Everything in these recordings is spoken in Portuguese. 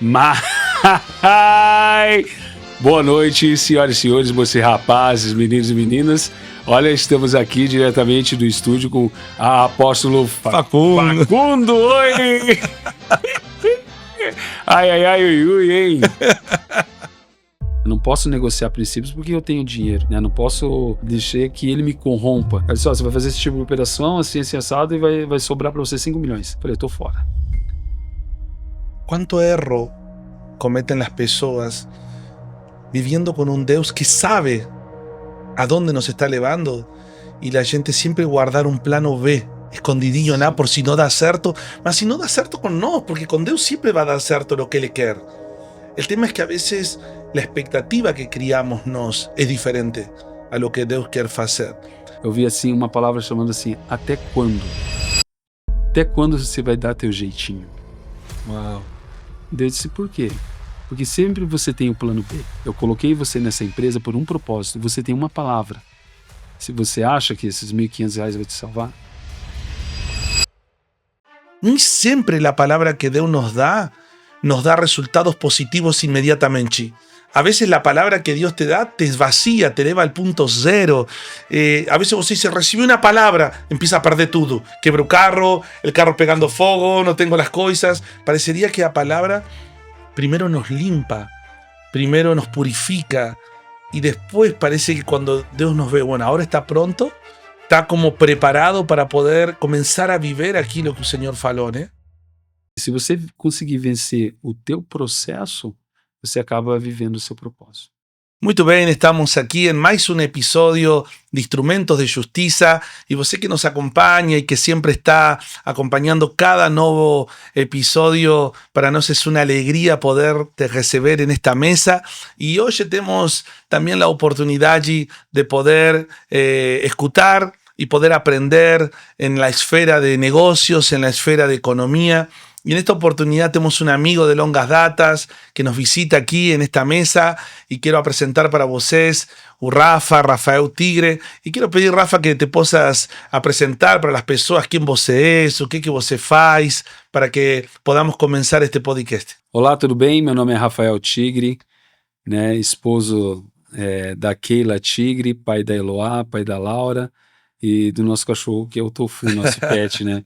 Mas... Boa noite, senhoras e senhores, vocês rapazes, meninos e meninas. Olha, estamos aqui diretamente do estúdio com a apóstolo Facundo. Oi! Ai, ui, hein? Eu não posso negociar princípios porque eu tenho dinheiro, né? Não posso deixar que ele me corrompa. Olha só, você vai fazer esse tipo de operação, assim assado, e vai sobrar para você 5 milhões. Falei, eu tô fora. Quanto erro cometen las personas viviendo con un Deus que sabe a dónde nos está levando y la gente siempre guardar un plano B, escondidinho nada por si no dá certo, mas si no dá certo con nós, porque con Deus siempre va a dar certo lo que Ele quer. El tema es que a veces la expectativa que criamos nós es diferente a lo que Deus quer fazer. Eu vi assim uma palavra chamando assim, até quando? Até quando você vai dar teu jeitinho? Uau. Deus disse, por quê? Porque sempre você tem o plano B. Eu coloquei você nessa empresa por um propósito. Você tem uma palavra. Se você acha que esses R$1.500 vai te salvar... Nem sempre a palavra que Deus nos dá resultados positivos inmediatamente. A veces la palabra que Dios te da te vacía, te eleva al punto cero. A veces vos dices, recibí una palabra, empieza a perder todo. Quebro el carro pegando fuego, no tengo las cosas. Parecería que la palabra primero nos limpa, primero nos purifica y después parece que cuando Dios nos ve, bueno, ahora está pronto, está como preparado para poder comenzar a viver aquilo que o Senhor falou, né? Se você conseguir vencer o teu processo, você acaba vivendo o seu propósito. Muito bem, estamos aqui em mais um episódio de Instrumentos de Justiça e você que nos acompanha e que sempre está acompanhando cada novo episódio, para nós é uma alegria poder te receber en esta mesa e hoje temos também a oportunidade de poder escutar y poder aprender en la esfera de negocios, en la esfera de economía. Y en esta oportunidad tenemos un amigo de longas datas que nos visita aquí en esta mesa y quiero presentar para vocês o Rafael Tigre. Y quiero pedir, Rafa, que te possas presentar para las personas quién você es, o que você faz, para que podamos comenzar este podcast. Olá, tudo bem? Meu nome é Rafael Tigre, né? Esposo da Keila Tigre, pai da Eloá, pai da Laura e do nosso cachorro, que é o Tofu, nosso pet, né?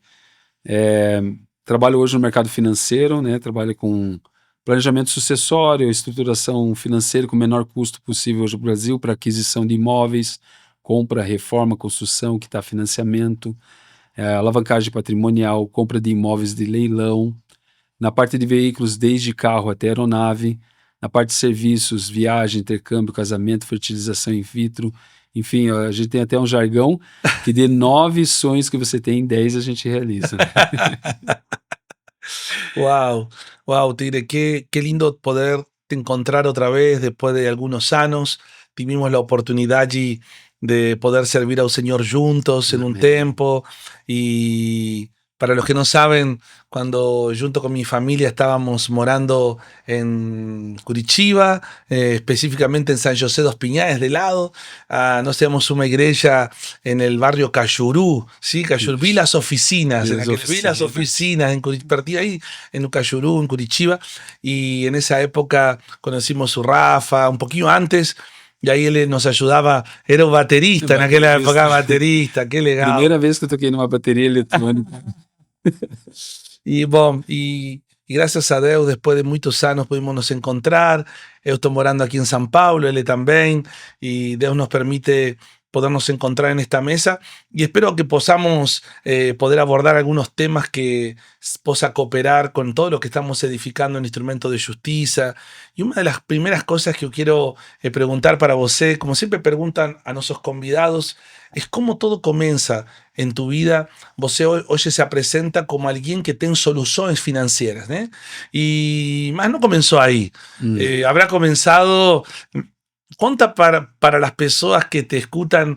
Trabalho hoje no mercado financeiro, né? Trabalho com planejamento sucessório, estruturação financeira com o menor custo possível hoje no Brasil para aquisição de imóveis, compra, reforma, construção, quitar financiamento, alavancagem patrimonial, compra de imóveis de leilão, na parte de veículos desde carro até aeronave, na parte de serviços, viagem, intercâmbio, casamento, fertilização in vitro. Enfim, a gente tem até um jargão que de 9 sonhos que você tem, 10 a gente realiza. Wow, Tigre, qué lindo poder te encontrar otra vez después de algunos años. Tuvimos la oportunidad de poder servir al Señor juntos en un tiempo. Y para los que no saben, cuando junto con mi familia estábamos morando en Curitiba, específicamente en San José dos Pinhais de lado, nos teníamos una iglesia en el barrio Cajurú, ¿sí? Cajurú, vi las oficinas, vi las oficinas en Curitiba, ahí en Cajurú, en Curitiba, y en esa época conocimos a Rafa, un poquito antes. E aí ele nos ajudava, era o baterista naquela época, baterista, que legal. Primeira vez que eu toquei numa bateria eletrônica. E graças a Deus, depois de muitos anos, pudimos nos encontrar. Eu estou morando aqui em São Paulo, ele também, e Deus nos permite podernos encontrar en esta mesa y espero que podamos poder abordar algunos temas que possa cooperar con todo lo que estamos edificando en Instrumentos de Justiça. Y una de las primeras cosas que yo quiero preguntar para você, como siempre preguntan a nuestros convidados, es cómo todo comienza en tu vida. Você hoy se presenta como alguien que tiene soluciones financieras, ¿eh? Y más no comenzó ahí. Habrá comenzado... Conta para las personas que te escutan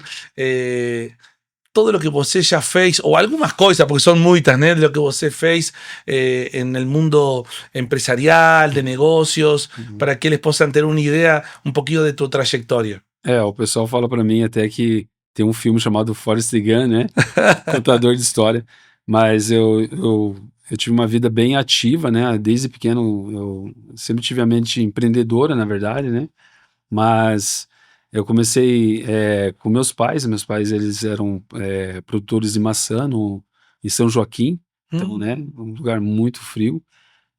todo lo que você já fez, ou algumas coisas, porque são muitas, né, de lo que você fez en el mundo empresarial, de negocios, para que eles possam ter uma ideia um pouquinho de tua trajetória. O pessoal fala para mim até que tem um filme chamado Forrest Gump, né? Contador de história. Mas eu tive uma vida bem ativa, né? Desde pequeno eu sempre tive a mente empreendedora, na verdade, né? Mas eu comecei com meus pais eles eram produtores de maçã em São Joaquim, então, Mm. né? Um lugar muito frio.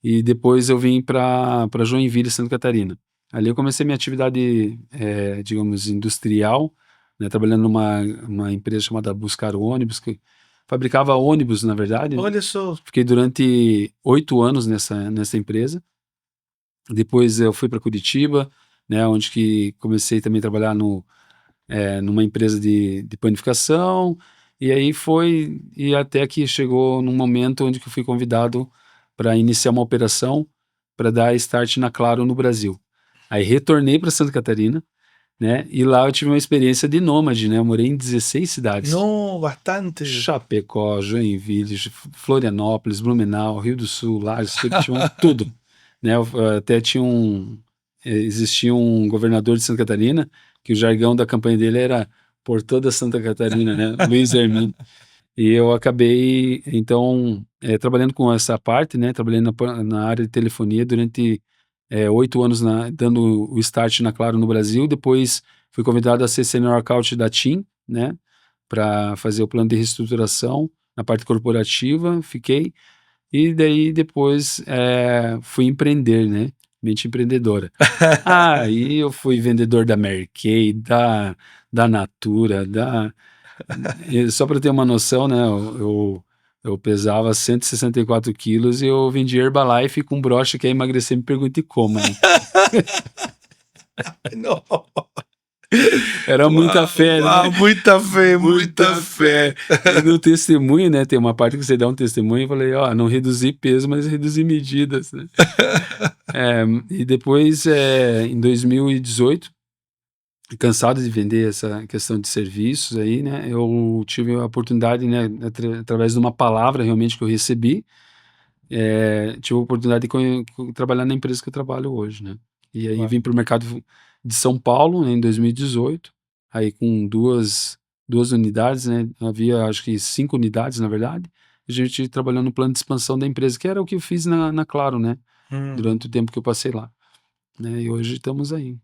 E depois eu vim para Joinville, Santa Catarina. Ali eu comecei minha atividade, digamos, industrial, né, trabalhando numa empresa chamada Buscar Ônibus, que fabricava ônibus, na verdade, né? Olha eso. Fiquei durante 8 anos nessa empresa. Depois eu fui para Curitiba, né, onde que comecei também a trabalhar numa empresa de panificação, e aí foi, e até que chegou num momento onde que eu fui convidado para iniciar uma operação para dar start na Claro no Brasil. Aí retornei para Santa Catarina, né, e lá eu tive uma experiência de nômade, né, eu morei em 16 cidades. No, bastante. Chapecó, Joinville, Florianópolis, Blumenau, Rio do Sul, Lages, Jequitinhonha, tudo, né? Até existia um governador de Santa Catarina que o jargão da campanha dele era por toda Santa Catarina, né? Luiz Hermínio. E eu acabei, então, trabalhando com essa parte, né? Trabalhando na área de telefonia durante 8 anos, dando o start na Claro no Brasil. Depois fui convidado a ser Senior Account da TIM, né? Para fazer o plano de reestruturação na parte corporativa, fiquei, e daí depois fui empreender, né? Mente empreendedora. Aí eu fui vendedor da Mary Kay, da Natura, só para ter uma noção, né? Eu pesava 164 quilos e eu vendia Herbalife com brocha, quer emagrecer, me pergunte como, né? No. Era muita fé, né? Wow, muita fé, muita Muita fé. fé. E no testemunho, né? Tem uma parte que você dá um testemunho e eu falei, ó, não reduzi peso, mas reduzi medidas, né? E depois, em 2018, cansado de vender essa questão de serviços aí, né? Eu tive a oportunidade, né? Através de uma palavra realmente que eu recebi, tive a oportunidade de trabalhar na empresa que eu trabalho hoje, né? E aí Wow. vim para o mercado de São Paulo, né, em 2018, aí com duas unidades, né? Havia acho que 5 unidades, na verdade. A gente trabalhando no plano de expansão da empresa, que era o que eu fiz na Claro, né? Mm, Durante o tempo que eu passei lá, né? E hoje estamos aí.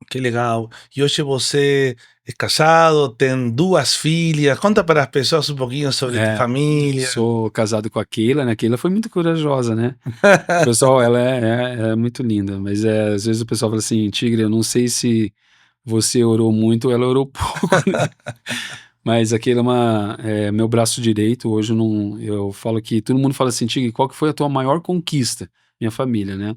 que legal. E hoje você é casado, tem duas filhas. Conta para as pessoas um pouquinho sobre tua É, família. sou casado com a Keila, né? A Keila foi muito corajosa, né? O pessoal, ela é muito linda, mas às vezes o pessoal fala assim, Tigre, eu não sei se você orou muito ou ela orou pouco, né? Mas aquele meu braço direito. Hoje eu falo que todo mundo fala assim, Tigre, qual que foi a tua maior conquista? Minha família, né?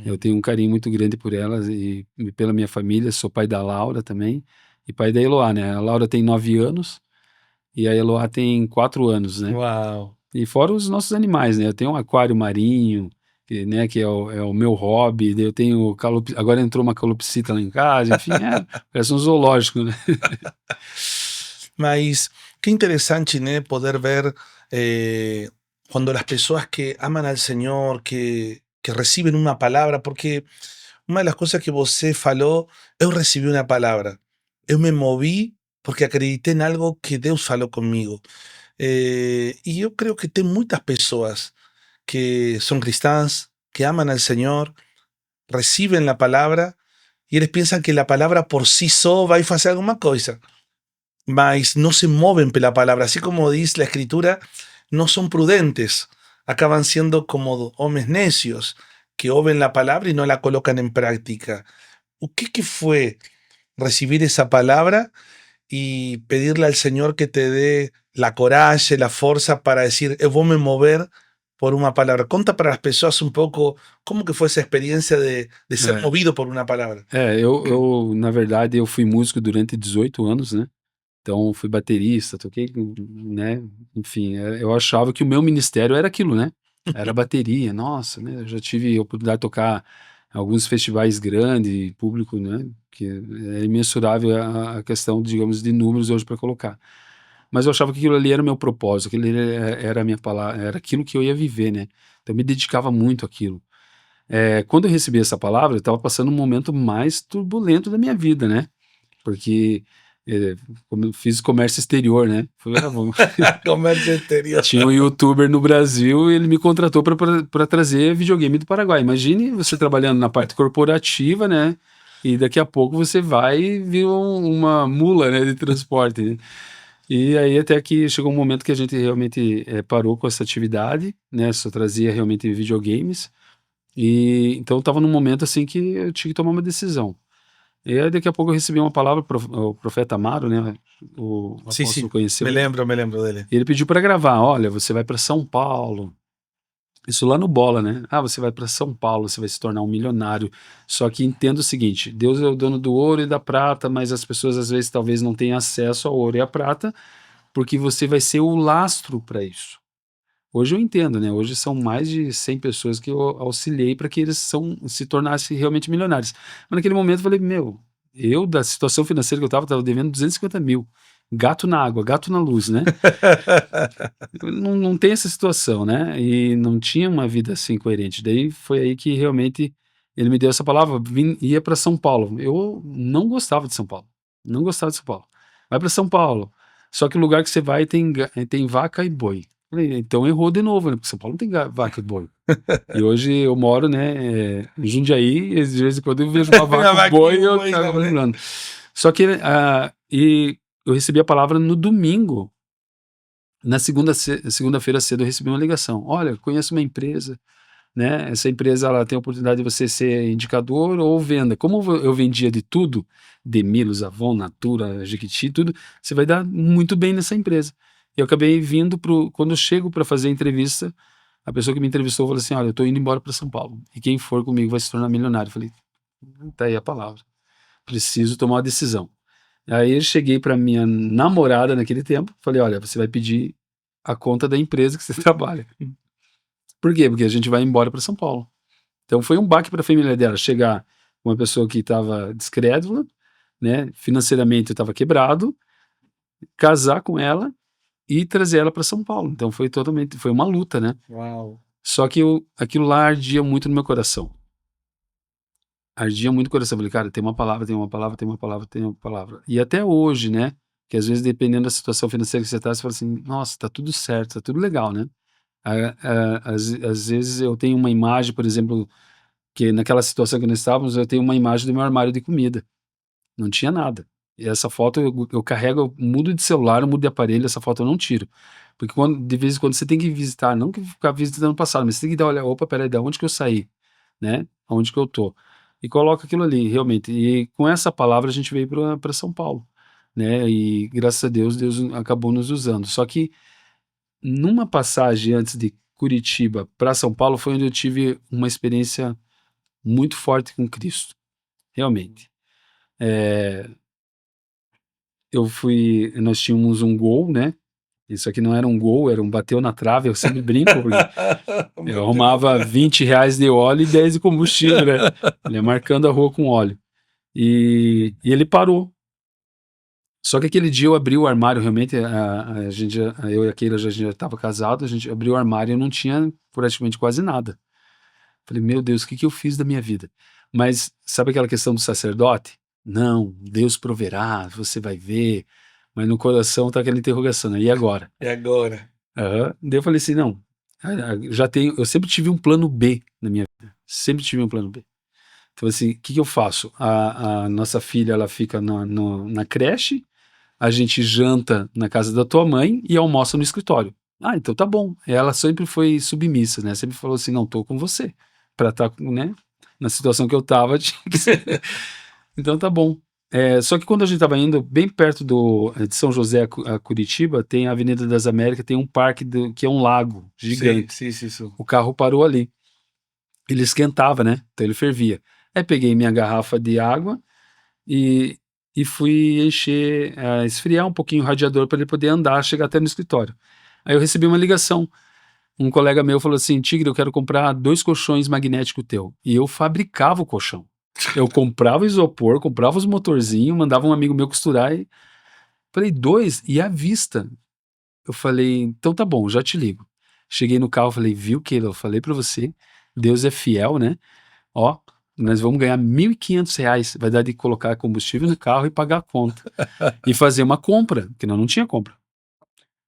Eu Mm. tenho um carinho muito grande por elas e pela minha família. Sou pai da Laura também e pai da Eloá, né? A Laura tem 9 anos e a Eloá tem 4 anos, né? Wow. E fora os nossos animais, né? Eu tenho um aquário marinho, né, que é o meu hobby. Daí eu tenho agora entrou uma calopsita lá em casa, enfim, parece um zoológico, né? Mas qué interesante, ¿no? Poder ver cuando las personas que aman al Señor, que reciben una palabra, porque una de las cosas que você falou, eu recibi una palabra. Eu me moví porque acredité en algo que Deus falou comigo. Y yo creo que tem muchas personas que son cristãs, que aman al Señor, reciben la palabra y ellos piensan que la palabra por sí só vai fazer alguma coisa. Mas no se mueven pela palabra, así como dice la escritura, no son prudentes, acaban siendo como hombres necios que oyen la palabra y no la colocan en práctica. ¿Qué que fue recibir esa palabra y pedirle al Señor que te dé la coraje, la fuerza para decir, voy a me mover por una palabra? Conta para las personas un poco cómo que fue esa experiencia de ser É, movido por una palabra. na verdade, eu fui músico durante 18 anos, né? Então, fui baterista, toquei, né? Enfim, eu achava que o meu ministério era aquilo, né? Era bateria, nossa, né? Eu já tive a oportunidade de tocar em alguns festivais grandes, público, né? Que é imensurável a questão, digamos, de números hoje para colocar. Mas eu achava que aquilo ali era o meu propósito, aquilo ali era a minha palavra, era aquilo que eu ia viver, né? Então, eu me dedicava muito àquilo. Quando eu recebi essa palavra, eu estava passando um momento mais turbulento da minha vida, né? Porque Como eu fiz comércio exterior, né? Falei, vamos. Comércio exterior. Tinha um youtuber no Brasil e ele me contratou para trazer videogame do Paraguai. Imagine você trabalhando na parte corporativa, né? E daqui a pouco você vai e vira uma mula, né, de transporte, né? E aí até que chegou um momento que a gente realmente parou com essa atividade, né? Só trazia realmente videogames. E então eu estava num momento assim que eu tinha que tomar uma decisão. E aí daqui a pouco eu recebi uma palavra, o profeta Amaro, né? O Sí, apóstolo sí, conheceu. me lembro dele. Ele pediu para gravar, olha, você vai para São Paulo. Isso lá no Bola, né? Ah, você vai para São Paulo, você vai se tornar um milionário. Só que entenda o seguinte, Deus é o dono do ouro e da prata, mas as pessoas às vezes talvez não tenham acesso ao ouro e à prata, porque você vai ser o lastro para isso. Hoje eu entendo, né? Hoje são mais de 100 pessoas que eu auxiliei para que eles se tornassem realmente milionários. Mas naquele momento eu falei, meu, eu da situação financeira que eu estava devendo 250 mil. Gato na água, gato na luz, né? Não tem essa situação, né? E não tinha uma vida assim coerente. Daí foi aí que realmente ele me deu essa palavra, ia para São Paulo. Eu não gostava de São Paulo. Não gostava de São Paulo. Vai para São Paulo. Só que o lugar que você vai tem vaca e boi. Falei, então errou de novo, né? Porque São Paulo não tem vaca e boi. E hoje eu moro, né, em Jundiaí, e de vez em quando eu vejo uma vaca e boi e eu acabo lembrando. Só que e eu recebi a palavra no domingo. Na segunda-feira cedo eu recebi uma ligação. Olha, conheço uma empresa, né? Essa empresa ela tem a oportunidade de você ser indicador ou venda. Como eu vendia de tudo, Demilos, Avon, Natura, Jequiti, tudo, você vai dar muito bem nessa empresa. Eu acabei vindo quando eu chego para fazer a entrevista, a pessoa que me entrevistou falou assim: olha, eu estou indo embora para São Paulo e quem for comigo vai se tornar milionário. Eu falei, tá aí a palavra. Preciso tomar uma decisão. Aí eu cheguei para minha namorada naquele tempo, falei, olha, você vai pedir a conta da empresa que você trabalha. Por quê? Porque a gente vai embora para São Paulo. Então foi um baque para a família dela chegar uma pessoa que estava descrédula, né? Financeiramente eu estava quebrado, casar com ela e trazer ela para São Paulo. Então foi uma luta, né? Uau. Só que aquilo lá ardia muito no meu coração. Ardia muito o coração. Eu falei, cara, tem uma palavra, tem uma palavra, tem uma palavra, tem uma palavra. E até hoje, né? Que às vezes, dependendo da situação financeira que você está, você fala assim, nossa, tá tudo certo, tá tudo legal, né? Às vezes eu tenho uma imagem, por exemplo, que naquela situação que nós estávamos, eu tenho uma imagem do meu armário de comida. Não tinha nada. E essa foto eu carrego, eu mudo de celular, eu mudo de aparelho, essa foto eu não tiro. Porque de vez em quando você tem que visitar, não que ficar visitando o passado, mas você tem que dar, olha, opa, peraí, da onde que eu saí? Né? Onde que eu tô? E coloca aquilo ali, realmente. E com essa palavra a gente veio para São Paulo, né? E graças a Deus, Deus acabou nos usando. Só que numa passagem antes de Curitiba para São Paulo foi onde eu tive uma experiência muito forte com Cristo, realmente. Nós tínhamos um Gol, né? Isso aqui não era um gol, era um bateu na trave, eu sempre brinco, porque eu arrumava R$ 20 de óleo e 10 de combustível, né? Ele ia marcando a rua com óleo. E ele parou. Só que aquele dia eu abri o armário, realmente, eu e a Keila já estava casado, a gente abriu o armário e eu não tinha praticamente quase nada. Falei, meu Deus, o que eu fiz da minha vida? Mas sabe aquela questão do sacerdote? Não, Deus proverá, você vai ver. Mas no coração tá aquela interrogação, né? E agora? E agora? Daí eu falei assim, não, eu sempre tive um plano B na minha vida. Sempre tive um plano B. Então assim, o que eu faço? A nossa filha, ela fica na creche, a gente janta na casa da tua mãe e almoça no escritório. Ah, então tá bom. Ela sempre foi submissa, né? Sempre falou assim, não, tô com você. Pra estar, né? Na situação que eu tava, tinha que ser. Então tá bom. Só que quando a gente tava indo bem perto de São José a Curitiba, tem a Avenida das Américas, tem um parque que é um lago gigante. Sim, sim, sim. O carro parou ali. Ele esquentava, né? Então ele fervia. Aí peguei minha garrafa de água e, e fui esfriar um pouquinho o radiador para ele poder andar, chegar até no escritório. Aí eu recebi uma ligação. Um colega meu falou assim, Tigre, eu quero comprar 2 colchões magnéticos teu. E eu fabricava o colchão. Eu comprava isopor, comprava os motorzinhos, mandava um amigo meu costurar e falei, 2? E à vista. Eu falei, então tá bom, já te ligo. Cheguei no carro, falei, viu, Keila, eu falei pra você, Deus é fiel, né? Ó, Nós vamos ganhar R$ 1.500, vai dar de colocar combustível no carro e pagar a conta. E fazer uma compra, porque nós não tinha compra.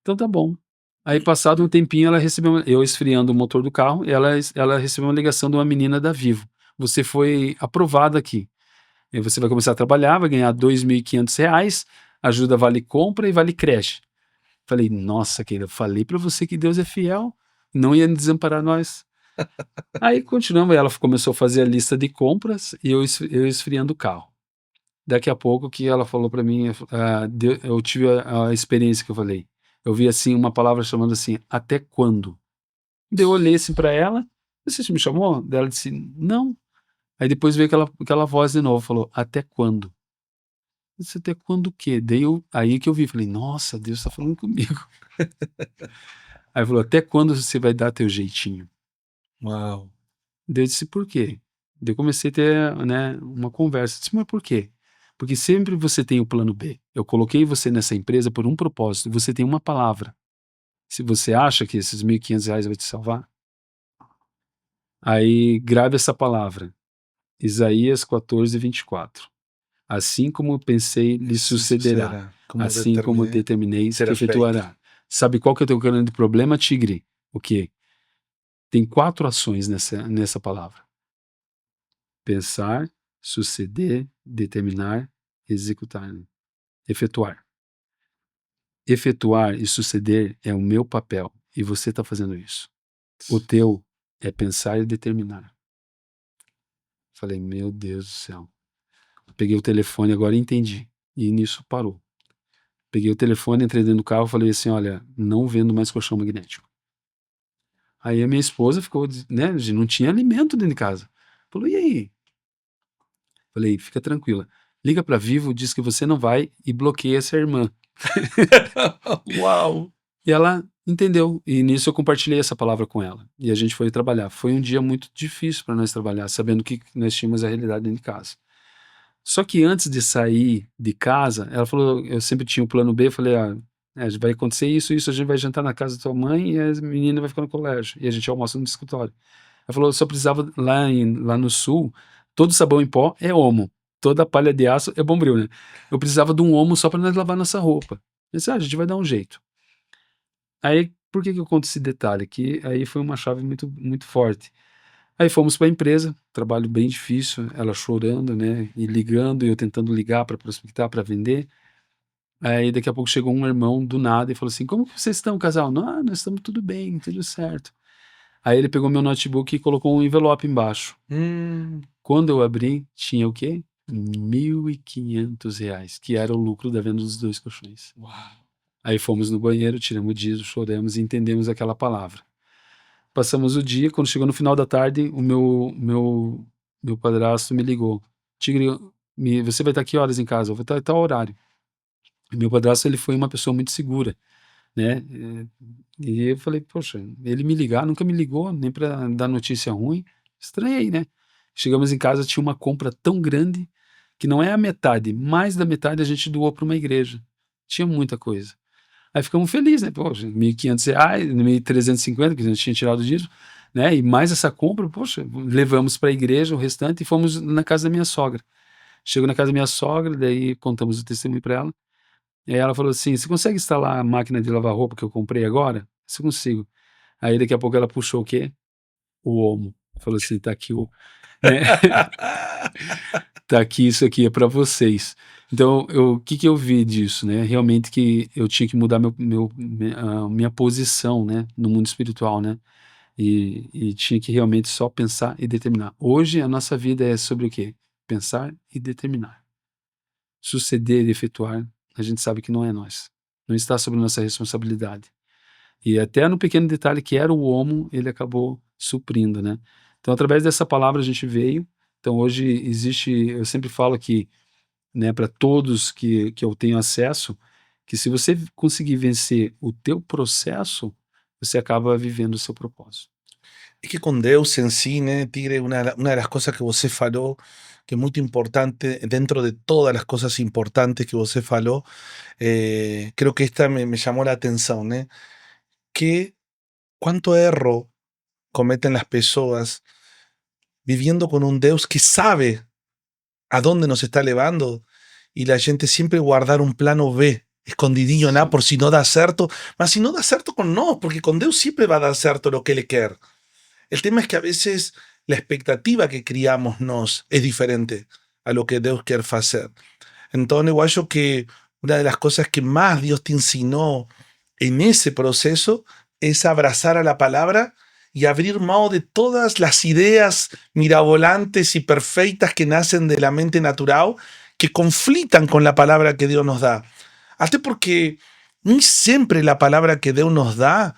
Então tá bom. Aí passado um tempinho ela recebeu, eu esfriando o motor do carro, ela recebeu uma ligação de uma menina da Vivo. Você foi aprovada aqui. E você vai começar a trabalhar, vai ganhar R$ 2.500, ajuda vale compra e vale creche. Falei, nossa, querida, falei pra você que Deus é fiel, não ia desamparar nós. Aí continuamos, ela começou a fazer a lista de compras e eu esfriando o carro. Daqui a pouco que ela falou pra mim, eu tive a experiência que eu falei. Eu vi assim uma palavra chamando assim, até quando? Daí eu olhei assim pra ela, você me chamou? Daí ela disse, não. Aí depois veio aquela voz de novo, falou, até quando? Eu disse, até quando o quê? Aí que eu vi, falei, nossa, Deus tá falando comigo. Aí falou, até quando você vai dar teu jeitinho? Wow. Daí eu disse, por quê? Daí eu comecei a ter, né, uma conversa. Eu disse, mas por quê? Porque sempre você tem o plano B. Eu coloquei você nessa empresa por um propósito. Você tem uma palavra. Se você acha que esses R$ 1.500 vai te salvar, aí grave essa palavra. Isaías 14:24. Assim como eu pensei, lhe sucederá. Sucederá, como Assim como determiné, determinei, que será feito. efetuará. Sabe qual que é o teu grande problema, tigre? O quê? Tem 4 ações nessa palavra. Pensar, suceder, determinar, executar, né? Efetuar. Efetuar e suceder é o meu papel e você está fazendo isso. O teu é pensar e determinar. Falei, meu Deus do céu. Peguei o telefone, agora entendi. E nisso parou. Peguei o telefone, entrei dentro do carro, falei assim, olha, não vendo mais colchão magnético. Aí a minha esposa ficou, né, não tinha alimento dentro de casa. Falou, e aí? Falei, fica tranquila. Liga para Vivo, diz que você não vai e bloqueia essa irmã. Wow. E ela entendeu. E nisso eu compartilhei essa palavra com ela. E a gente foi trabalhar. Foi um dia muito difícil para nós trabalhar, sabendo que nós tínhamos a realidade dentro de casa. Só que antes de sair de casa, ela falou, eu sempre tinha o plano B, eu falei, vai acontecer isso, a gente vai jantar na casa da tua mãe e a menina vai ficar no colégio. E a gente almoça no escritório. Ela falou, eu só precisava, lá no sul, todo sabão em pó é Omo. Toda palha de aço é Bombril, né? Eu precisava de um Omo só para nós lavar nossa roupa. Eu disse, a gente vai dar um jeito. Aí, por que eu conto esse detalhe? Que aí foi uma chave muito, muito forte. Aí fomos para a empresa, trabalho bem difícil, ela chorando, né, e ligando, e eu tentando ligar para prospectar, para vender. Aí daqui a pouco chegou um irmão do nada e falou assim, como que vocês estão, casal? Não, nós estamos tudo bem, tudo certo. Aí ele pegou meu notebook e colocou um envelope embaixo. Quando eu abri, tinha o quê? R$ 1.500, que era o lucro da venda dos 2 colchões. Wow. Aí fomos no banheiro, tiramos o dízimo, choramos e entendemos aquela palavra. Passamos o dia, quando chegou no final da tarde, o meu padrasto me ligou. Tigre, você vai estar que horas em casa? Eu vou estar tal horário. E meu padrasto, ele foi uma pessoa muito segura, né? E eu falei, poxa, ele me ligar, nunca me ligou, nem para dar notícia ruim. Estranhei, né? Chegamos em casa, tinha uma compra tão grande que não é a metade, mais da metade a gente doou para uma igreja. Tinha muita coisa. Aí ficamos felizes, né? Poxa, R$ 1.500, 1.350 que a gente tinha tirado disso, né? E mais essa compra, poxa, levamos para a igreja o restante e fomos na casa da minha sogra. Chego na casa da minha sogra, daí contamos o testemunho para ela. E aí ela falou assim: você consegue instalar a máquina de lavar roupa que eu comprei agora? Se consigo. Aí daqui a pouco ela puxou o quê? O Omo. Falou assim: tá aqui o. Né? Tá aqui, isso aqui é para vocês. Então, o que que eu vi disso, né? Realmente que eu tinha que mudar minha posição, né? No mundo espiritual, né? E tinha que realmente só pensar e determinar. Hoje, a nossa vida é sobre o quê? Pensar e determinar. Suceder e efetuar, a gente sabe que não é nós. Não está sobre nossa responsabilidade. E até no pequeno detalhe que era o homo, ele acabou suprindo, né? Então, através dessa palavra a gente veio. Então, hoje existe, eu sempre falo que, né, para todos que eu tenho acesso, que se você conseguir vencer o teu processo, você acaba vivendo o seu propósito. Es que con Deus en sí, né, Tigre, una de las cosas que você falou, que es muy importante, dentro de todas las cosas importantes que você falou, creo que esta me llamó la atención, ¿no? Que cuánto erro cometen las pessoas viviendo con un Deus que sabe a dónde nos está levando y la gente siempre guardar un plano B, escondidinho, nada, Sim, por si no da certo, mas si no da certo con no, porque con Deus siempre va a dar certo lo que Ele quer. El tema es que a veces la expectativa que criamos nos es diferente a lo que Deus quer hacer. Entonces, eu acho que una de las cosas que más Dios te enseñó en ese proceso es abrazar a la palabra y abrir mano de todas las ideas mirabolantes y perfectas que nacen de la mente natural que conflitan con la palabra que Dios nos da. Hasta porque no siempre la palabra que Dios nos da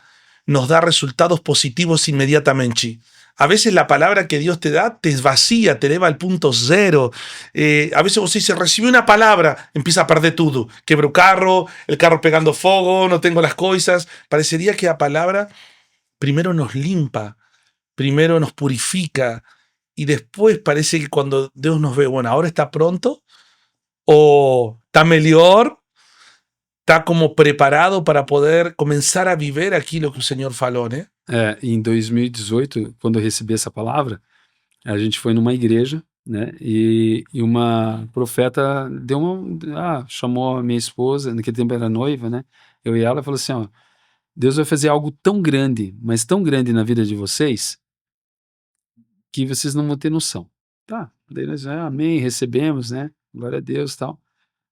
resultados positivos inmediatamente. A veces la palabra que Dios te da te vacía, te eleva al punto cero. A veces vos dices, recibí una palabra, empieza a perder todo. Quebro el carro pegando fuego, no tengo las cosas. Parecería que la palabra primero nos limpa, primero nos purifica y después parece que cuando Dios nos ve, bueno, ahora está pronto o está mejor, está como preparado para poder comenzar a vivir aquilo que o Senhor falou, né? em 2018, quando eu recebi essa palavra, a gente foi numa igreja, né? E uma profeta deu chamou a minha esposa, naquele tempo era noiva, né? Eu e ela, falou assim: ó, Deus vai fazer algo tão grande, mas tão grande na vida de vocês, que vocês não vão ter noção. Tá, daí nós, amém, recebemos, né? Glória a Deus, tal.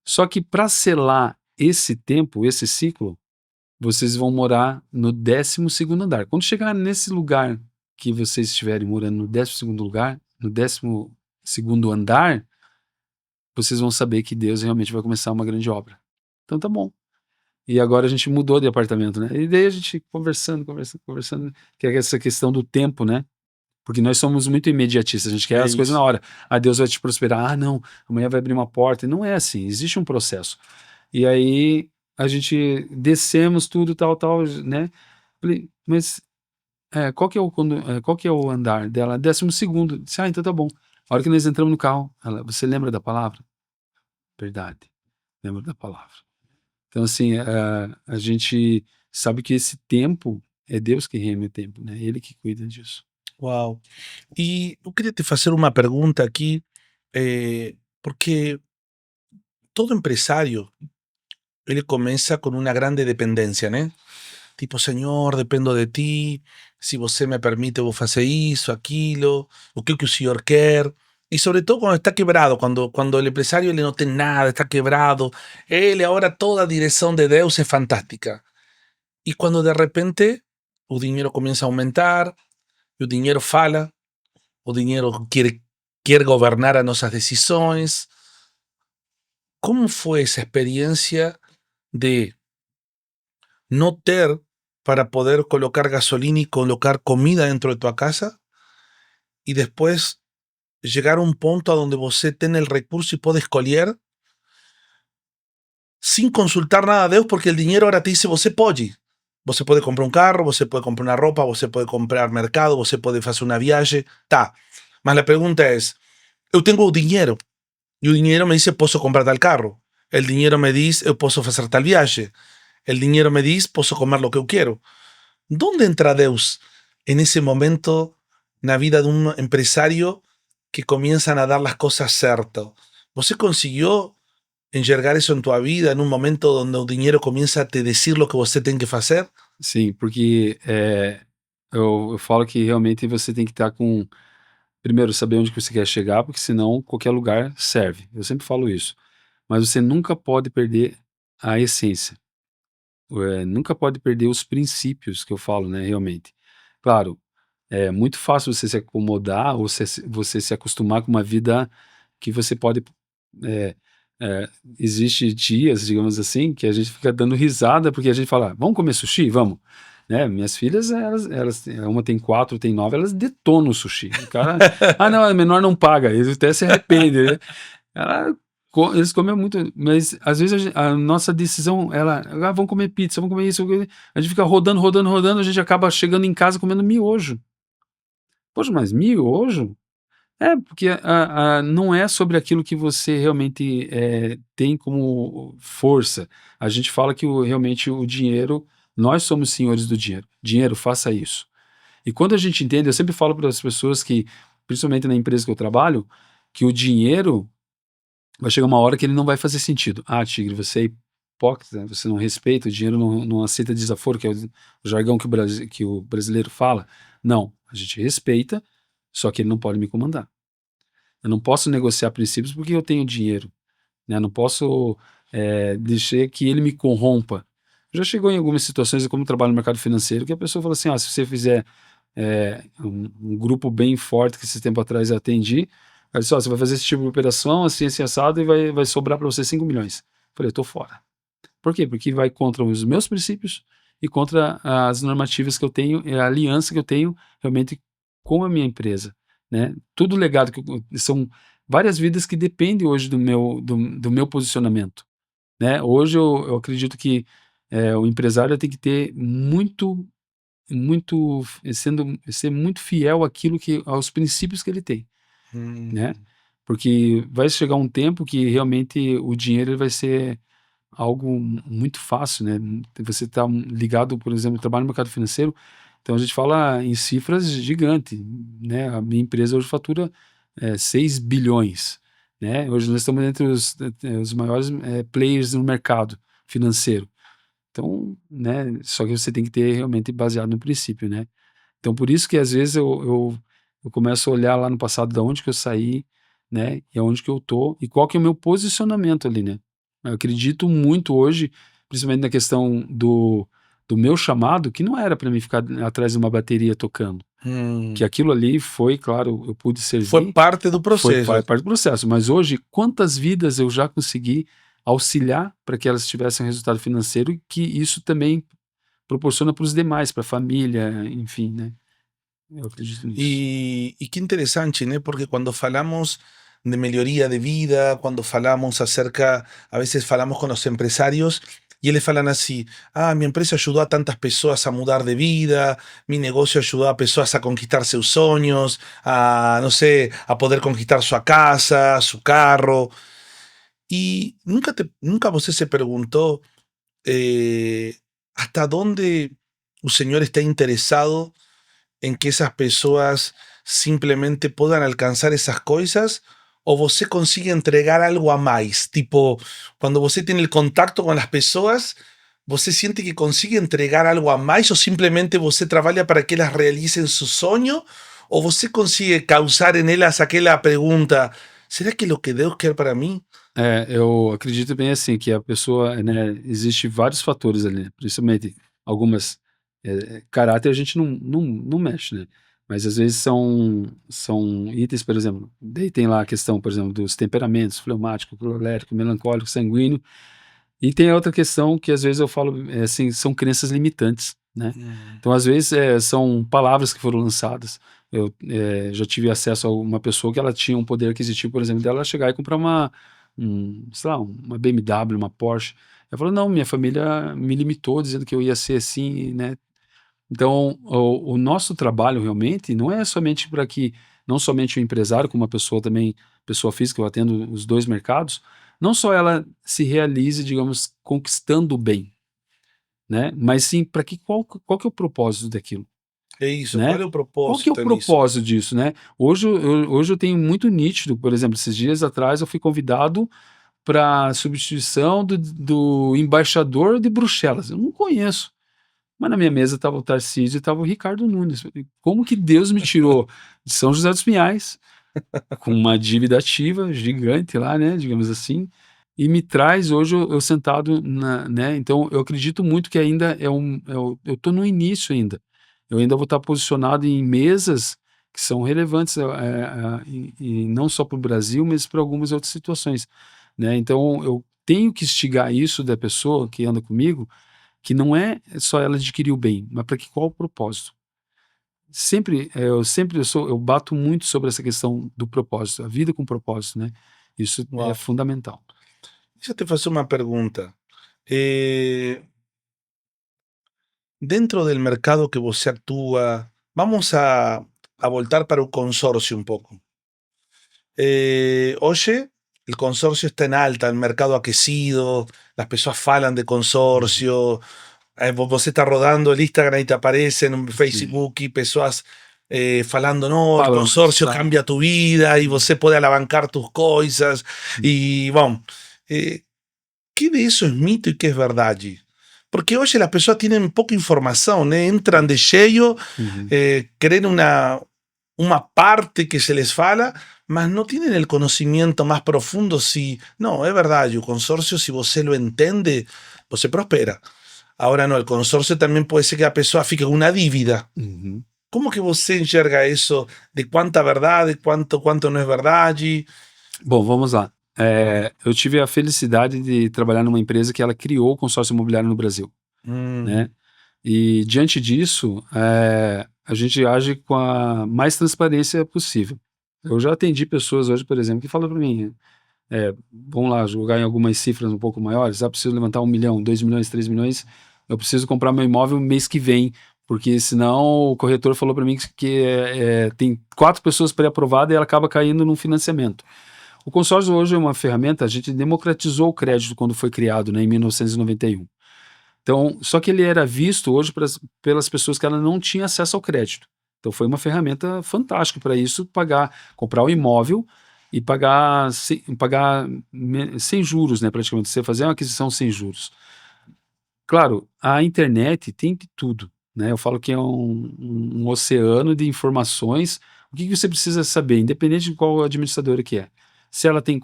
Só que para selar esse tempo, esse ciclo, vocês vão morar no 12º andar. Quando chegar nesse lugar que vocês estiverem morando no 12º lugar, no 12º andar, vocês vão saber que Deus realmente vai começar uma grande obra. Então tá bom. E agora a gente mudou de apartamento, né? E daí a gente conversando, que é essa questão do tempo, né? Porque nós somos muito imediatistas, a gente quer É as coisas na isso. hora. Ah, Deus vai te prosperar. Ah, não, amanhã vai abrir uma porta. E não é assim, existe um processo. E aí a gente descemos tudo, tal, né? Falei, mas qual que é o andar dela? 12º. Disse, então tá bom. A hora que nós entramos no carro, ela, você lembra da palavra? Verdade, lembro da palavra. Então, assim, a gente sabe que esse tempo é Deus que reme o tempo, né? Ele que cuida disso. Uau. E eu queria te fazer uma pergunta aqui, porque todo empresário ele começa com uma grande dependência, né? Tipo, Senhor, dependo de ti, se você me permite, eu vou fazer isso, aquilo, o que o Senhor quer. E sobretudo quando está quebrado, quando o empresário ele não tem nada, está quebrado, ele agora toda a direção de Deus é fantástica. E quando de repente o dinheiro começa a aumentar, e o dinheiro fala, o dinheiro quer governar as nossas decisões. Como foi essa experiência de não ter para poder colocar gasolina y colocar comida dentro de tu casa y después llegar a un punto a donde você tiene el recurso y puede escolher sin consultar nada a Deus, porque el dinero ahora te dice você pode. Você pode comprar um carro, você pode comprar uma roupa, você pode comprar mercado, você pode fazer uma viagem, tá. Mas a pergunta é, eu tenho o dinheiro e o dinheiro me diz posso comprar tal carro. O dinheiro me diz eu posso fazer tal viagem. O dinheiro me diz posso comer o que eu quero. ¿Dónde entra Deus en ese momento na vida de un empresario que comienzan a dar las cosas certo? ¿Você consiguió enxergar isso em tua vida, num momento onde o dinheiro começa a te dizer o que você tem que fazer? Sim, porque eu falo que realmente você tem que estar com. Primeiro, saber onde que você quer chegar, porque senão qualquer lugar serve. Eu sempre falo isso. Mas você nunca pode perder a essência. Nunca pode perder os princípios que eu falo, né, realmente. Claro, é muito fácil você se acomodar ou você se acostumar com uma vida que você pode. é, Existe dias, digamos assim, que a gente fica dando risada porque a gente fala, vamos comer sushi? Vamos. Né? Minhas filhas, uma tem 4, tem 9, elas detonam o sushi. O cara, não, a menor não paga, eles até se arrependem, né? Eles comem muito, mas às vezes a nossa decisão, vamos comer pizza, vamos comer isso, a gente fica rodando, a gente acaba chegando em casa comendo miojo. Poxa, mas miojo? Porque não é sobre aquilo que você realmente tem como força. A gente fala que realmente o dinheiro, nós somos senhores do dinheiro. Dinheiro, faça isso. E quando a gente entende, eu sempre falo para as pessoas que principalmente na empresa que eu trabalho, que o dinheiro vai chegar uma hora que ele não vai fazer sentido. Ah, Tigre, você é hipócrita, você não respeita, o dinheiro não aceita desaforo, que é o jargão que o brasileiro fala. Não, a gente respeita, só que ele não pode me comandar. Eu não posso negociar princípios porque eu tenho dinheiro, né? Eu não posso deixar que ele me corrompa. Já chegou em algumas situações, como eu trabalho no mercado financeiro, que a pessoa fala assim, se você fizer um grupo bem forte que esse tempo atrás eu atendi, aí só, você vai fazer esse tipo de operação, assim assado, e vai sobrar para você 5 milhões. Eu falei, eu tô fora. Por quê? Porque vai contra os meus princípios e contra as normativas que eu tenho, a aliança que eu tenho realmente com a minha empresa, né? Tudo legado, são várias vidas que dependem hoje do meu posicionamento, né? Hoje eu acredito que o empresário tem que ter ser muito fiel aos princípios que ele tem, né? Mm. Porque vai chegar um tempo que realmente o dinheiro ele vai ser algo muito fácil, né? Você está ligado, por exemplo, eu trabalho no mercado financeiro, então a gente fala em cifras gigantes, né? A minha empresa hoje fatura 6 bilhões, né? Hoje nós estamos entre os maiores players no mercado financeiro. Então, né? Só que você tem que ter realmente baseado no princípio, né? Então, por isso que às vezes eu começo a olhar lá no passado da onde que eu saí, né, e aonde que eu tô, e qual que é o meu posicionamento ali, né. Eu acredito muito hoje, principalmente na questão do meu chamado, que não era para mim ficar atrás de uma bateria tocando, que Mm. aquilo ali foi, claro, eu pude Fue servir, parte do foi proceso. parte do processo, mas hoje, quantas vidas eu já consegui auxiliar para que elas tivessem um resultado financeiro e que isso também proporciona para os demais, para a família, enfim, né. Eu acredito nisso. Y qué interesante, ¿no? Porque cuando falamos de mejoría de vida, cuando falamos acerca, a veces falamos con los empresarios y ellos falan así, mi empresa ayudó a tantas personas a mudar de vida, mi negocio ayudó a personas a conquistar sus sueños, a, no sé, a poder conquistar su casa, su carro. Y nunca você se preguntó hasta dónde un señor está interesado en que esas pessoas simplesmente possam alcançar essas coisas ou você consigue entregar algo a mais? Tipo, quando você tem o contato com as pessoas, você sente que consigue entregar algo a mais ou simplesmente você trabalha para que elas realizem seu sonho? Ou você consigue causar em elas aquela pergunta: será que é o que Deus quer para mim? Eu acredito bem assim, que a pessoa, né, existe vários fatores ali, né, principalmente algumas, caráter a gente não mexe, né, mas às vezes são itens, por exemplo, daí tem lá a questão, por exemplo, dos temperamentos, fleumático, colérico, melancólico, sanguíneo, e tem a outra questão que às vezes eu falo, assim, são crenças limitantes, né. Hum. Então às vezes, são palavras que foram lançadas. Eu, já tive acesso a uma pessoa que ela tinha um poder aquisitivo, por exemplo, dela chegar e comprar sei lá, uma BMW, uma Porsche. Ela falou: "Não, minha família me limitou dizendo que eu ia ser assim", né. Então, o nosso trabalho realmente não é somente para que não somente o empresário, como a pessoa também, pessoa física, eu atendo os 2 mercados, não só ela se realize, digamos, conquistando o bem, né, mas sim para que qual que é o propósito daquilo, É isso, qual né. é o Qual que é o propósito nisso? propósito disso, né. Hoje eu tenho muito nítido, por exemplo, esses dias atrás eu fui convidado para substituição do embaixador de Bruxelas, eu não conheço. Mas na minha mesa estava o Tarcísio e estava o Ricardo Nunes. Falei: "Como que Deus me tirou de São José dos Pinhais, com uma dívida ativa gigante lá, né, digamos assim, e me traz hoje eu sentado né, então eu acredito muito que ainda eu tô no início ainda. Eu ainda vou estar posicionado em mesas que são relevantes, e não só para o Brasil, mas para algumas outras situações, né. Então eu tenho que instigar isso da pessoa que anda comigo, que não é só ela adquirir o bem, mas para que qual o propósito. Eu bato muito sobre essa questão do propósito, a vida com propósito, né, isso é Uau. fundamental. Deixa eu te fazer uma pergunta. Eh, Dentro del mercado que você actúa, vamos a voltar para o consórcio un poco. Oye, el consorcio está en alta, el mercado aquecido, las personas falan de Uhum. consorcio, você está rodando el Instagram y te aparecen en Sim. Facebook y personas falando, não, o Falando, consórcio tá. cambia tu vida e você pode alavancar tus coisas. E, bom, que disso é mito e que é verdade? Porque hoje as pessoas têm pouca informação, né? Entram de cheio, Uhum. querem uma parte que se les fala, mas não têm o conhecimento mais profundo se... Não, é verdade, o consórcio, se você lo entende, você prospera. Agora não, o consórcio também pode ser que a pessoa fique com uma dívida. Uhum. Como que você enxerga isso de quanta verdade, quanto não é verdade? Bom, vamos lá. Eu tive a felicidade de trabalhar numa empresa que ela criou o consórcio imobiliário no Brasil, Hum, né? E diante disso, a gente age com a mais transparência possível. Eu já atendi pessoas hoje, por exemplo, que falam para mim, vamos lá, jogar em algumas cifras um pouco maiores, preciso levantar 1 milhão, 2 milhões, 3 milhões, eu preciso comprar meu imóvel mês que vem, porque senão o corretor falou para mim que tem 4 pessoas pré-aprovadas e ela acaba caindo num financiamento. O consórcio hoje é uma ferramenta, a gente democratizou o crédito quando foi criado, né, em 1991. Então, só que ele era visto hoje pelas pessoas que ela não tinha acesso ao crédito. Então foi uma ferramenta fantástica para isso, comprar o imóvel e pagar sem juros, né, praticamente, você fazer uma aquisição sem juros. Claro, a internet tem de tudo, né? Eu falo que é um oceano de informações. O que você precisa saber, independente de qual administradora que é? Se ela tem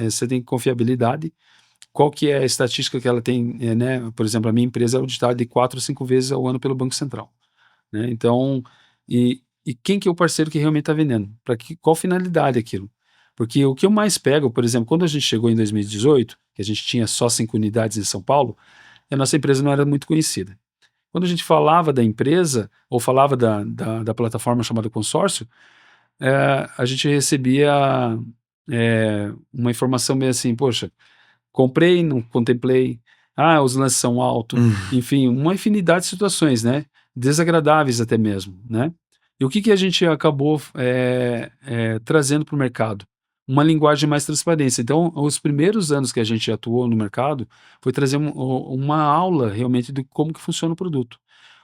se tem confiabilidade, qual que é a estatística que ela tem, né? Por exemplo, a minha empresa é auditada de 4 a 5 vezes ao ano pelo Banco Central, né? Então, e quem que é o parceiro que realmente está vendendo? Qual finalidade aquilo? Porque o que eu mais pego, por exemplo, quando a gente chegou em 2018, que a gente tinha só 5 unidades em São Paulo, a nossa empresa não era muito conhecida. Quando a gente falava da empresa, ou falava da plataforma chamada consórcio, a gente recebia uma informação meio assim, poxa, comprei, não contemplei, os lances são altos, hum. enfim, uma infinidade de situações, né? Desagradáveis até mesmo, né? E o que que a gente acabou trazendo para o mercado? Uma linguagem mais transparência. Então, os primeiros anos que a gente atuou no mercado foi trazer uma aula realmente de como que funciona o produto.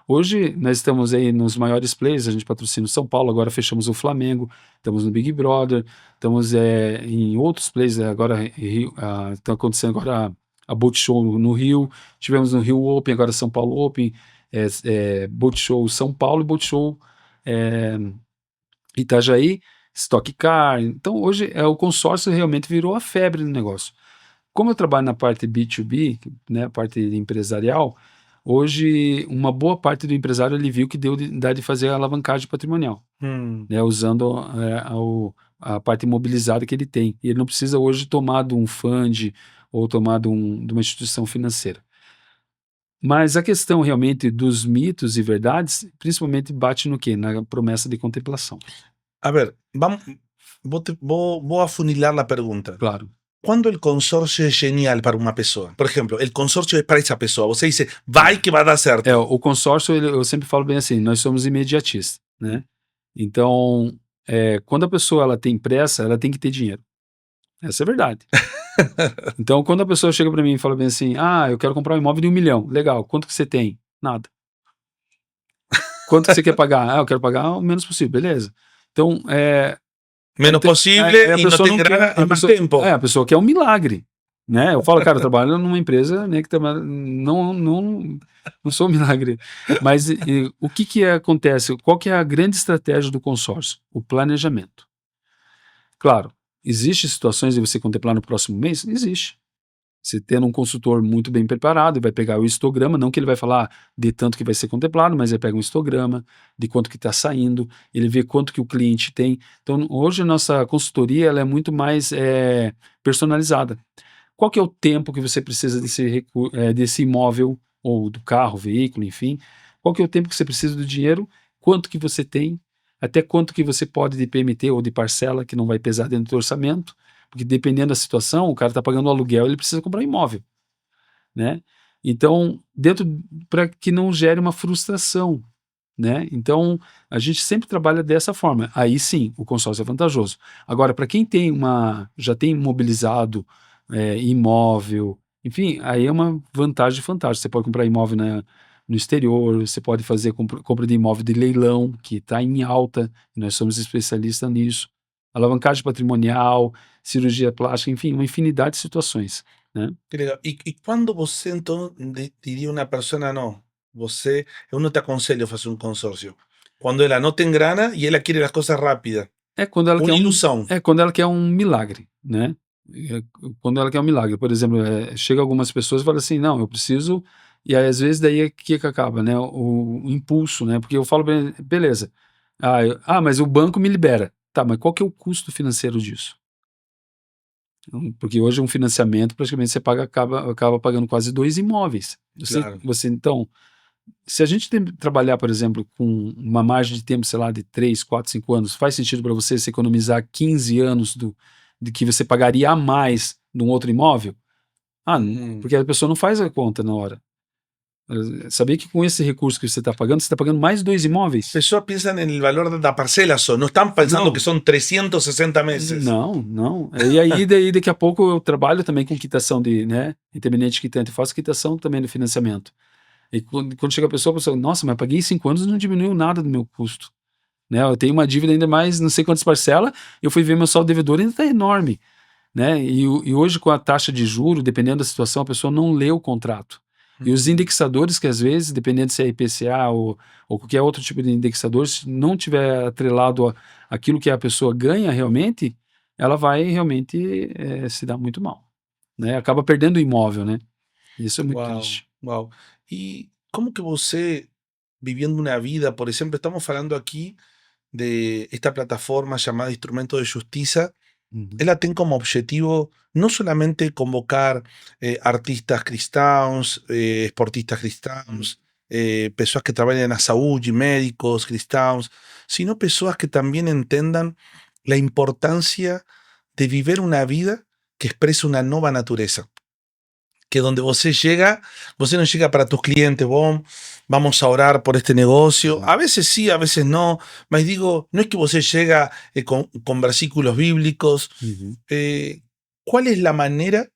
Hoje nós estamos aí nos maiores players, a gente patrocina o São Paulo, agora fechamos o Flamengo, estamos no Big Brother, estamos em outros players, agora está acontecendo agora a Boat Show no Rio, tivemos no Rio Open, agora São Paulo Open, Boat Show São Paulo e Boat Show é, Itajaí, Stock Car. Então hoje o consórcio realmente virou a febre do negócio. Como eu trabalho na parte B2B, né, a parte empresarial, hoje uma boa parte do empresário ele viu que dá de fazer a alavancagem patrimonial, Hum. né, usando a parte imobilizada que ele tem. E ele não precisa hoje tomar de um fund ou tomar de uma instituição financeira. Mas a questão realmente dos mitos e verdades, principalmente bate no quê? Na promessa de contemplação. A ver, vamos, voy a afunilar la pregunta. Claro. ¿Cuándo el consorcio es genial para una persona? Por ejemplo, el consorcio es para esa persona. Você dice, vai que vai dar certo. O consórcio, eu sempre falo bem assim, nós somos imediatistas, né? Então, quando a pessoa ela tem pressa, ela tem que ter dinheiro. Essa é a verdade. Então, quando a pessoa chega para mim e fala bem assim, eu quero comprar um imóvel de 1 milhão, legal, quanto que você tem? Nada. Quanto que você quer pagar? Eu quero pagar o menos possível, beleza. Então, Menos posible a y no pessoa te não grana quer, en más tiempo. a pessoa quer um milagre, né? Eu falo, cara, eu trabalho numa empresa, né, que trabalha, não sou um milagre. Mas o que que acontece? Qual que é a grande estratégia do consórcio? O planejamento. Claro, existe situações de você contemplar no próximo mês? Existe. Você tendo um consultor muito bem preparado, ele vai pegar o histograma, não que ele vai falar de tanto que vai ser contemplado, mas ele pega um histograma de quanto que está saindo, ele vê quanto que o cliente tem. Então, hoje a nossa consultoria ela é muito mais personalizada. Qual que é o tempo que você precisa desse imóvel, ou do carro, veículo, enfim? Qual que é o tempo que você precisa do dinheiro? Quanto que você tem? Até quanto que você pode de PMT ou de parcela, que não vai pesar dentro do orçamento? Porque dependendo da situação, o cara está pagando o aluguel, ele precisa comprar um imóvel, né? Então, para que não gere uma frustração, né? Então, a gente sempre trabalha dessa forma. Aí sim, o consórcio é vantajoso. Agora, para quem já tem imobilizado imóvel, enfim, aí é uma vantagem fantástica. Você pode comprar imóvel no exterior, você pode fazer compra de imóvel de leilão, que está em alta, e nós somos especialistas nisso, alavancagem patrimonial, cirurgia plástica, enfim, uma infinidade de situações, né? Que legal. E quando você então diria uma persona não, você, eu não te aconselho a fazer um consórcio. Quando ela não tem grana e ela quer as coisas rápidas. É quando ela quer Uma ilusão. quando ela quer um milagre, né? Quando ela quer um milagre. Por exemplo, chega algumas pessoas e fala assim, não, eu preciso, e aí às vezes daí é que acaba, né? O impulso, né? Porque eu falo, beleza, mas o banco me libera. Tá, mas qual que é o custo financeiro disso? Porque hoje um financiamento, praticamente você acaba pagando quase 2 imóveis. Claro. Então, se a gente trabalhar, por exemplo, com uma margem de tempo, sei lá, de 3, 4, 5 anos, faz sentido para você se economizar 15 anos de que você pagaria a mais de um outro imóvel? Porque a pessoa não faz a conta na hora. Sabia que com esse recurso que você está pagando mais 2 imóveis? Pessoas pensam no valor da parcela só, não estão pensando Não. que são 360 meses. Não. E aí, daí, daqui a pouco eu trabalho também com quitação de, né, intermitente quitante, faço quitação também do financiamento. E quando chega a pessoa, nossa, mas paguei 5 anos e não diminuiu nada do meu custo. Né? Eu tenho uma dívida ainda mais, não sei quantas parcelas, eu fui ver meu saldo devedor ainda está enorme. Né? E hoje, com a taxa de juro, dependendo da situação, a pessoa não lê o contrato. E os indexadores, que às vezes, dependendo se é IPCA ou qualquer outro tipo de indexador, se não tiver atrelado àquilo que a pessoa ganha realmente, ela vai realmente se dar muito mal. Né? Acaba perdendo o imóvel, né? Isso é muito triste. Uau. E como que você, viviendo una vida, por ejemplo, estamos hablando aquí de esta plataforma llamada Instrumento de Justiça, ela tem como objetivo no solamente convocar artistas cristãos, esportistas cristãos, pessoas que trabalham na saúde, médicos cristãos, sino pessoas que também entendam a importância de viver uma vida que expresa uma nova natureza. Que donde você no llega para tus clientes, vamos a orar por este negocio. A veces sí, a veces no. Mas digo, no es que você llega con versículos bíblicos. ¿Cuál es la manera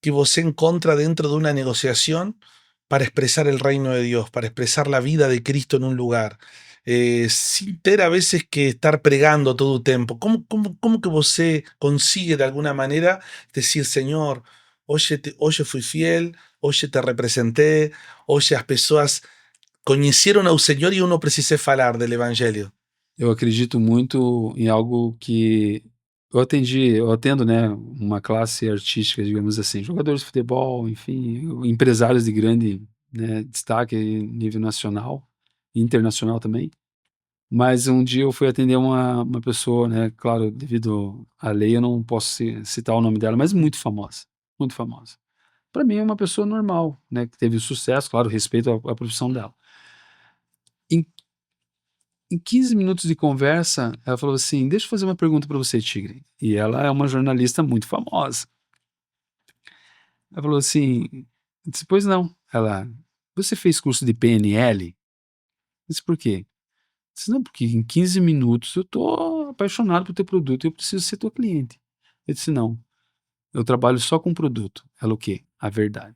que você encontra dentro de una negociación para expresar el reino de Dios, para expresar la vida de Cristo en un lugar? Sin ter a veces que estar pregando todo el tiempo. ¿Cómo que você consigue de alguna manera decir, Señor, hoje fui fiel, hoje te representé, hoje as pessoas conheceram ao Senhor e eu não precisei falar do Evangelho? Eu acredito muito em algo que eu atendo, né, uma classe artística, digamos assim, jogadores de futebol, enfim, empresários de grande, né, destaque em nível nacional e internacional também. Mas um dia eu fui atender uma pessoa, né, claro, devido à lei eu não posso citar o nome dela, mas muito famosa, muito famosa. Para mim é uma pessoa normal, né, que teve sucesso, claro, respeito à profissão dela. Em Em 15 minutos de conversa, ela falou assim: "Deixa eu fazer uma pergunta para você, Tigre". E ela é uma jornalista muito famosa. Ela falou assim, eu disse: "Pois não". Ela: "Você fez curso de PNL?". Eu disse: "Por quê?". Eu disse: "Não, porque em 15 minutos eu tô apaixonado por teu produto e eu preciso ser tua cliente". Eu disse: "Não, eu trabalho só com produto". Ela: "O quê?". "A verdade".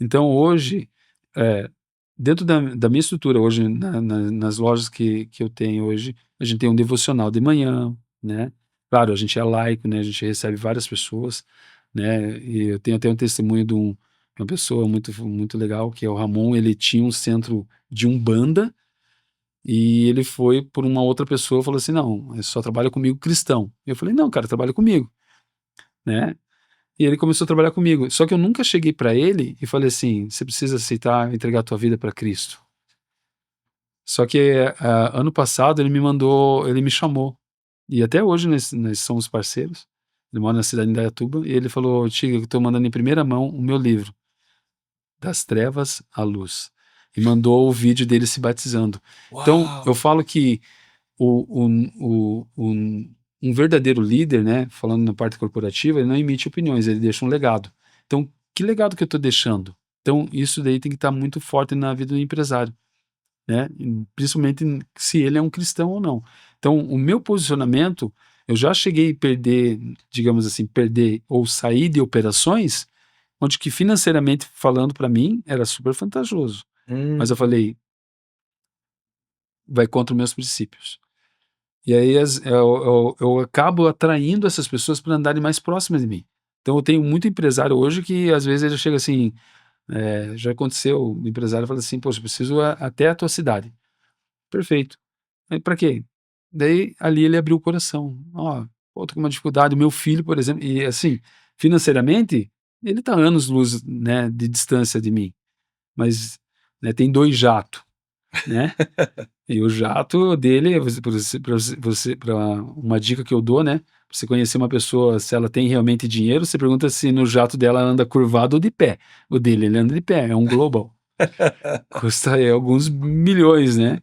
Então hoje, eh, dentro da minha estrutura hoje nas lojas que eu tenho hoje, a gente tem um devocional de manhã, né, claro, a gente é laico, né, a gente recebe várias pessoas, né, e eu tenho até um testemunho de uma pessoa muito legal, que é o Ramon. Ele tinha um centro de umbanda, e ele foi por uma outra pessoa, falou assim: "Não, só trabalha comigo cristão". Eu falei: "Não, cara, trabalha comigo", né. E ele começou a trabalhar comigo. Só que eu nunca cheguei para ele e falei assim: "Você precisa aceitar entregar a tua vida para Cristo". Só que, ano passado ele me chamou, e até hoje nós somos parceiros. Ele mora na cidade de Indaiatuba e ele falou: "Tiga, eu estou mandando em primeira mão o meu livro, Das Trevas à Luz", e mandou o vídeo dele se batizando. Então eu falo que o um verdadeiro líder, né, falando na parte corporativa, ele não emite opiniões, ele deixa um legado. Então, que legado que eu estou deixando? Então, isso daí tem que estar muito forte na vida do empresário, né, principalmente se ele é um cristão ou não. Então, o meu posicionamento, eu já cheguei a perder, digamos assim, perder ou sair de operações onde que financeiramente falando para mim era super vantajoso. Mas eu falei, vai contra os meus princípios. E aí eu acabo atraindo essas pessoas para andarem mais próximas de mim. Então eu tenho muito empresário hoje que às vezes ele chega assim, já aconteceu, o empresário fala assim, poxa, preciso ir até a tua cidade. Perfeito. Aí para quê? Daí ali ele abriu o coração. Ó, pô, tô com uma dificuldade, o meu filho, por exemplo, e assim, financeiramente, ele tá anos-luz, né, de distância de mim, mas, né, tem 2 jatos, né? E o jato dele, para uma dica que eu dou, né? Pra você conhecer uma pessoa, se ela tem realmente dinheiro, você pergunta se no jato dela anda curvado ou de pé. O dele, ele anda de pé, é um Global. Custa aí alguns milhões, né?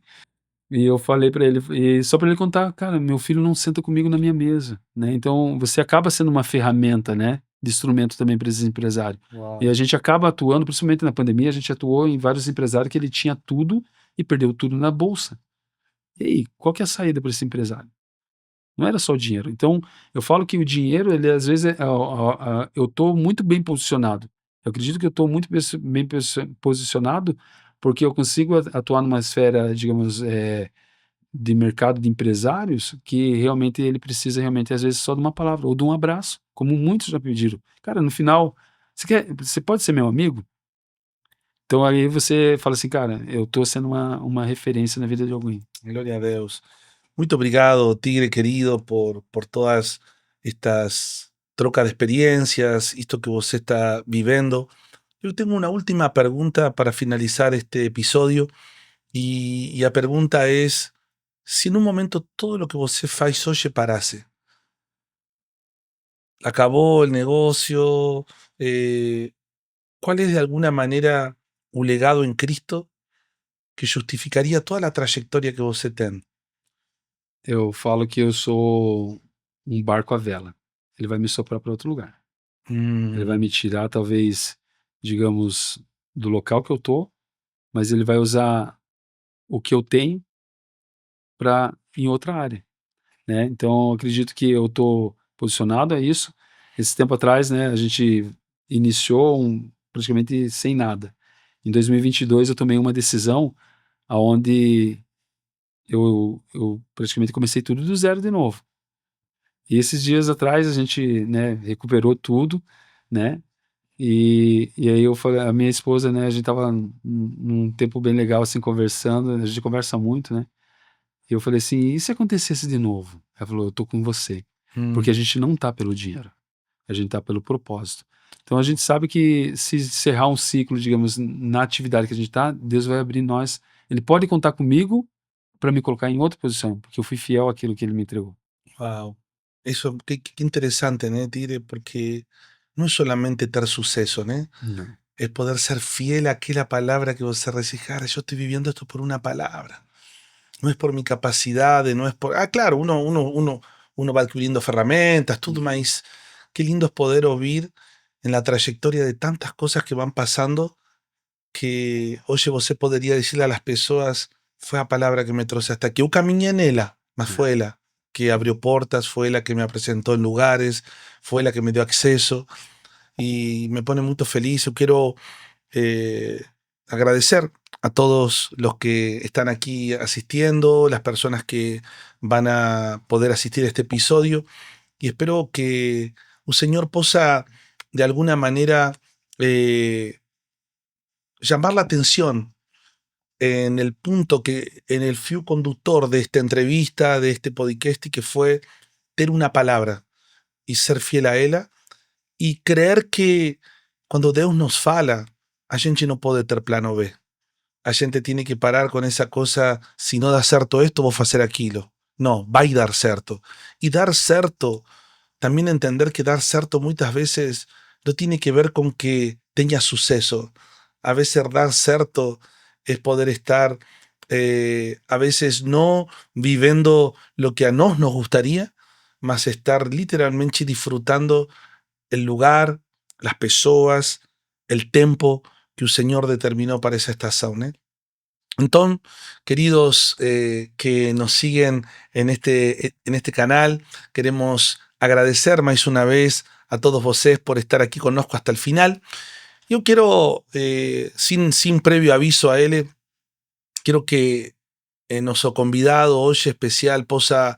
E eu falei pra ele, e só pra ele contar, cara, meu filho não senta comigo na minha mesa, né? Então você acaba sendo uma ferramenta, né? De instrumento também para esses empresários. E a Wow. gente acaba atuando, principalmente na pandemia, a gente atuou em vários empresários que ele tinha tudo e perdeu tudo na bolsa. E aí, qual que é a saída para esse empresário? Não era só o dinheiro. Então, eu falo que o dinheiro, ele às vezes, eu estou muito bem posicionado. Eu acredito que eu estou muito bem posicionado porque eu consigo atuar numa esfera, digamos, de mercado de empresários que realmente ele precisa realmente, às vezes, só de uma palavra ou de um abraço, como muitos já pediram. Cara, no final, você pode ser meu amigo? Então aí você fala assim, cara, eu estou sendo uma referência na vida de alguém. Gloria a Deus. Muito obrigado, Tigre querido, por todas estas trocas de experiencias, esto que vos está viviendo. Yo tengo una última pregunta para finalizar este episodio y la pregunta es, si en un momento todo lo que você faz hoje parase, acabó el negocio, ¿cuál es de alguna manera un legado en Cristo que justificaría toda la trayectoria que você tem? Eu falo que eu sou um barco à vela. Ele vai me soprar para outro lugar. Ele vai Mm, me tirar, talvez, digamos, do local que eu tô, mas ele vai usar o que eu tenho para em outra área, né. Então eu acredito que eu tô posicionado a isso. Esse tempo atrás, né, a gente iniciou praticamente sem nada. Em 2022 eu tomei uma decisão aonde eu praticamente comecei tudo do zero de novo. E esses dias atrás a gente, né, recuperou tudo, né, e aí eu falei a minha esposa, né, a gente estava num tempo bem legal, assim, conversando, a gente conversa muito, né, e eu falei assim: "E se acontecesse de novo?" Ela falou: "Eu tô com você", porque a mm, gente não tá pelo dinheiro, a gente tá pelo propósito. Então a gente sabe que se encerrar um ciclo, digamos, na atividade que a gente tá, Deus vai abrir nós, ele pode contar comigo para me colocar em outra posição, porque eu fui fiel àquilo que ele me entregou. wow. Eso, qué interesante, ¿no, Tigre? Porque no es solamente ter suceso, ¿no? Não. Es poder ser fiel a aquella palabra que vos decís, cara, yo estoy viviendo esto por una palabra. No es por mi capacidad, no es por. Ah, claro, uno va adquiriendo ferramentas, todo más. Qué lindo es poder oír en la trayectoria de tantas cosas que van pasando que, oye, vos podría decirle a las personas, fue la palabra que me trouxe hasta aquí. Yo caminé en ella, mas É. fue la que abrió puertas, fue la que me presentó en lugares, fue la que me dio acceso y me pone muy feliz. Yo quiero eh, agradecer a todos los que están aquí asistiendo, las personas que van a poder asistir a este episodio y espero que un Señor posa de alguna manera eh, llamar la atención en el punto que, en el fio conductor de esta entrevista, de este podcast, que fue tener una palabra y ser fiel a ella y creer que cuando Dios nos fala, a gente no puede ter plano B. A gente tiene que parar con esa cosa, si no da certo esto, vos hacer aquilo. No, vai dar certo. Y dar certo, también entender que dar certo muchas veces no tiene que ver con que tenga suceso. A veces dar certo es poder estar, a veces no viviendo lo que a nos gustaría, mas estar literalmente disfrutando el lugar, las personas, el tiempo que el Señor determinó para esa estación. Entonces, queridos que nos siguen en este canal, queremos agradecer más una vez a todos vocês por estar aquí conosco hasta el final. Yo quiero, sin previo aviso a ele, quiero que nosso convidado hoje especial possa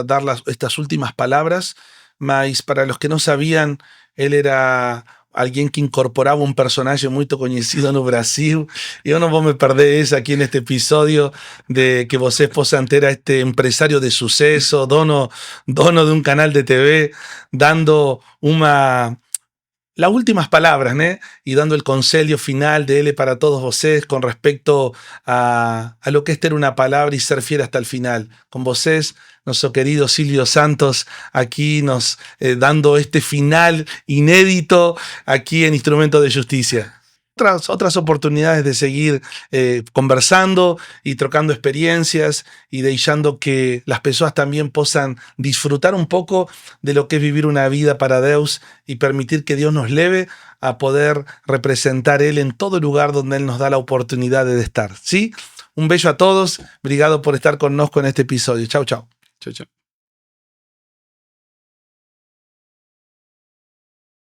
dar estas últimas palabras, mas para los que no sabían, él era alguien que incorporaba un personaje muy conocido no Brasil. Y yo no vou me perder eso aquí en este episodio de que vocês possam ter a este empresario de suceso, dono de un canal de TV, dando las últimas palabras, ¿no? Y dando el consejo final de él para todos vocês con respecto a lo que es tener una palabra y ser fiel hasta el final. Con vocês, nuestro querido Silvio Santos, aquí nos dando este final inédito aquí en Instrumento de Justicia. Otras oportunidades de seguir conversando y trocando experiencias y dejando que las personas también puedan disfrutar un poco de lo que es vivir una vida para Dios y permitir que Dios nos leve a poder representar Él en todo lugar donde Él nos da la oportunidad de estar. ¿Sí? Un beso a todos. Obrigado por estar con nosotros en este episodio. Chau, chau. Tchau, tchau.